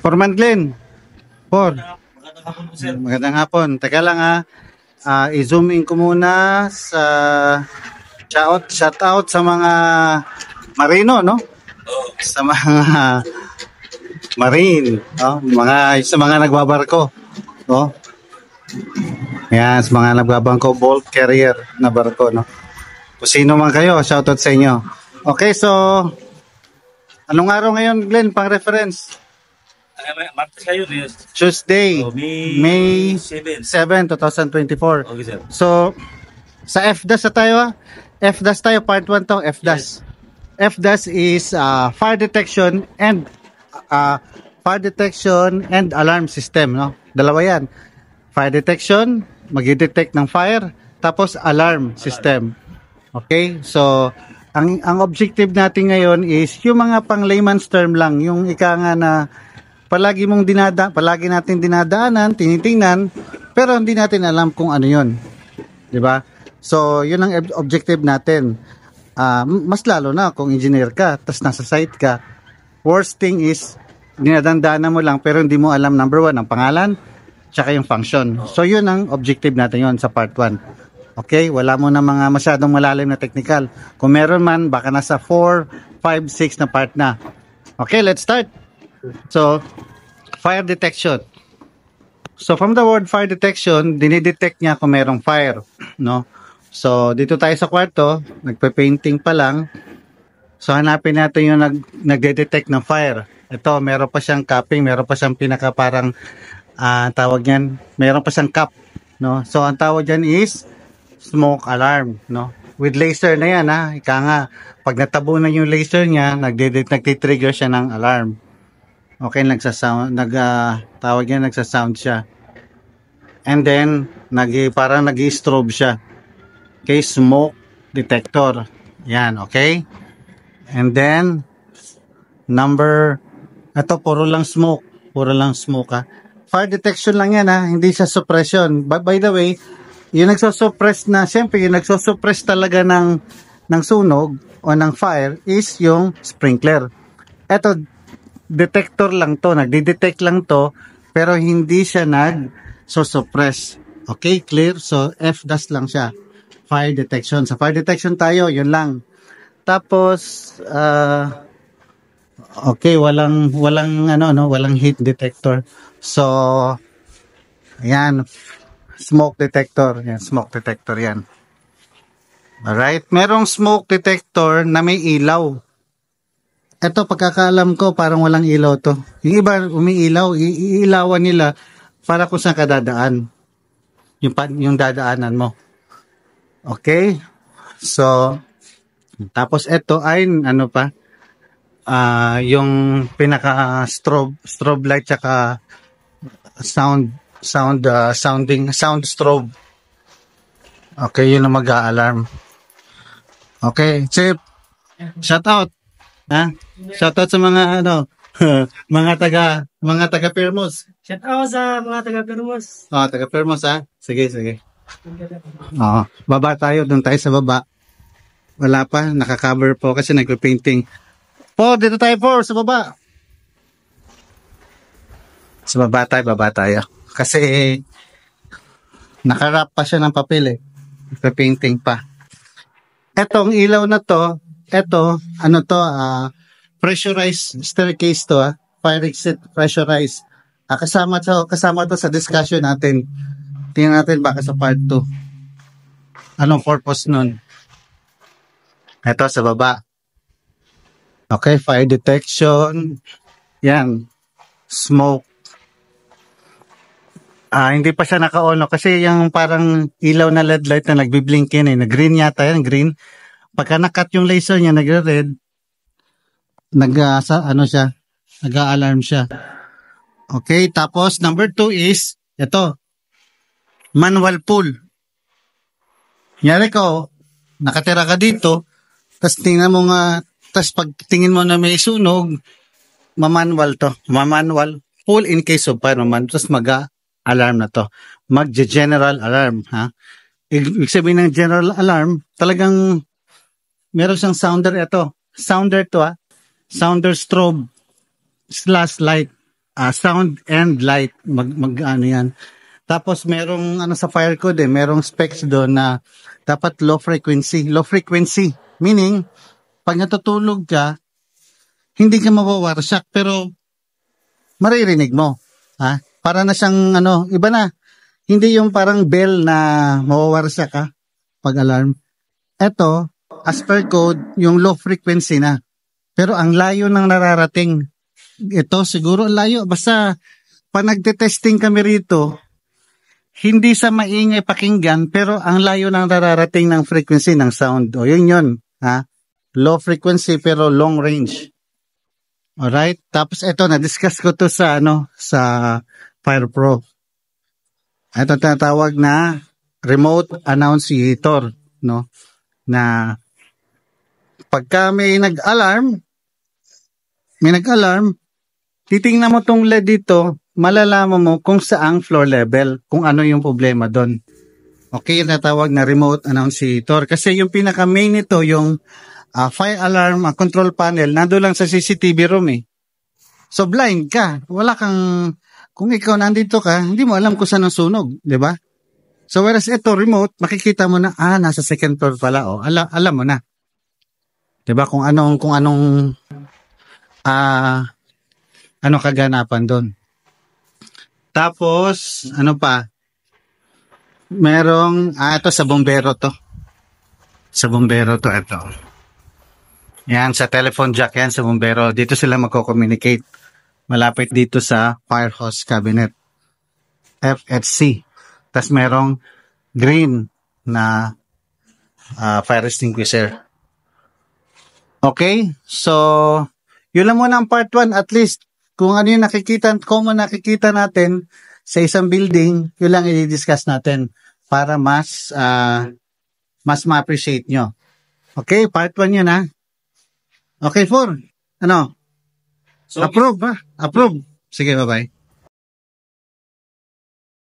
Foreman Glenn. For. Magandang hapon po, sir. Magandang hapon. Teka lang i-zoom in ko muna sa shout out sa mga marino, no? Oh, Sa mga marine, no? Sa mga nagbabarko, no? Yan, sa mga nagbabangko, bulk carrier na barko, no? Kung sino man kayo, shout out sa inyo. Okay, so anong araw ngayon, Glenn, pang reference? Martes kayo, yes. Tuesday, Oh, May 7. 7, 2024. Okay, sir. So, sa FDAS na tayo FDAS tayo, part 1 to, FDAS. FDAS is fire detection and alarm system, no? Dalawa yan. Fire detection, mag-detect ng fire, tapos alarm system. Okay? So, ang objective natin ngayon is yung mga pang layman's term lang, yung ika nga na palagi natin dinadaanan, tinitingnan, pero hindi natin alam kung ano 'yon. 'Di ba? So, 'yun ang objective natin. Mas lalo na kung engineer ka, tas nasa site ka. Worst thing is dinadandaanan mo lang pero hindi mo alam, number 1 ang pangalan, tsaka yung function. So, 'yun ang objective natin 'yon sa part 1. Okay, wala mo na mga masyadong malalim na technical. Kung meron man, baka nasa 4, 5, 6 na part na. Okay, let's start. So, fire detection. So, from the word fire detection, dinidetect niya kung merong fire, no? So, dito tayo sa kwarto, nagpe-painting pa lang. So, hanapin natin yung nagde-detect ng fire. Ito, meron pa siyang capping, meron pa siyang pinaka parang tawag niyan, meron pa siyang cap, no? So, ang tawag diyan is smoke alarm, no? With laser na yan, ika nga, pag natabunan yung laser niya, nagtitrigger siya ng alarm. Okay, tawag niya, nagsasound siya. And then, parang nag-strobe siya. Okay, smoke detector. Yan, okay? And then, ito, puro lang smoke. Fire detection lang yan, hindi siya suppression. By the way, yung nagsosuppress talaga ng sunog o ng fire is yung sprinkler. Ito, detector lang to, nagdi-detect lang to, pero hindi siya nag-suppress. Okay, clear? So, FDAS lang siya. Fire detection. Sa fire detection tayo, yun lang. Tapos, okay, walang heat detector. So, ayan, smoke detector. Yan, smoke detector yan. Alright, merong smoke detector na may ilaw. Ito, pagkakaalam ko, parang walang ilaw to. Yung iba, umiilaw, iilawan nila para kung saan ka dadaan. Yung dadaanan mo. Okay? So, tapos ito ay, yung pinaka-strobe light tsaka sound strobe. Okay, yun ang mag-a-alarm. Okay, Chip, shout out. Shoutout sa mga mga taga Permos. Shoutout sa mga taga Permos. Taga Permos Sige. Baba tayo, doon tayo sa baba. Wala pa, naka-cover po kasi nagpe-painting. Dito tayo sa baba. Sa baba tayo. Kasi nakarap pa siya ng papel nagpe-painting pa. Etong ilaw na to, pressurized staircase to, fire exit pressurized. Kasama to sa discussion natin. Tingnan natin baka sa part 2. Anong purpose nun? Ito sa baba. Okay, fire detection. Yan. Smoke. Hindi pa siya naka-on kasi yung parang ilaw na LED light na nagbi-blink yan nag-green yata yan, green. Pagka nakat yung laser niya, nagre-red, nag-alarm siya. Okay, tapos number 2 is, ito, manual pull. Nyari ko, nakatira ka dito, tapos tingnan mo tapos pag tingin mo na may sunog, manual pull in case of fire naman, tapos mag-alarm na to. Mag-general alarm, Ibig sabihin ng general alarm, talagang meron siyang sounder sounder to sounder strobe /light. sound and light. Ano yan. Tapos merong ano sa fire code merong specs doon na dapat low frequency. Low frequency meaning pag natutulog ka, hindi ka mawawarsyak pero maririnig mo. Ha? Para na siyang ano, iba na. Hindi yung parang bell na mawawarsyak ka pag alarm. Ito, as per code, yung low frequency na. Pero ang layo ng nararating. Ito siguro layo. Basta pag nagte-testing kami rito, hindi sa maingay pakinggan, pero ang layo ng nararating ng frequency ng sound. O yun. Ha? Low frequency pero long range. Alright? Tapos ito, na-discuss ko to sa Fire Pro. Ito tinatawag na remote annunciator, no? Na pagka may nag-alarm, titingnan mo tong LED dito, malalaman mo kung saang floor level, kung ano yung problema doon. Okay, yung tinatawag na remote annunciator. Kasi yung pinaka-main nito, yung fire alarm control panel, nando lang sa CCTV room So blind ka, wala kang, kung ikaw nandito ka, hindi mo alam kung saan ang sunog, di ba? So whereas ito remote, makikita mo na nasa second floor pala alam mo na. 'Di ba kung anong kaganapan doon. Tapos ano pa? Merong ito sa bombero to. Sa bombero to ito. Yan sa telephone jack yan sa bombero. Dito sila magko-communicate. Malapit dito sa fire hose cabinet. FHC. Tapos merong green na fire extinguisher. Okay? So, yun lang muna ang part 1. At least, kung ano yung common nakikita natin sa isang building, yun lang i-discuss natin para mas ma-appreciate nyo. Okay? Part 1 yun Okay, 4. Ano? So, Approve. Sige, bye-bye.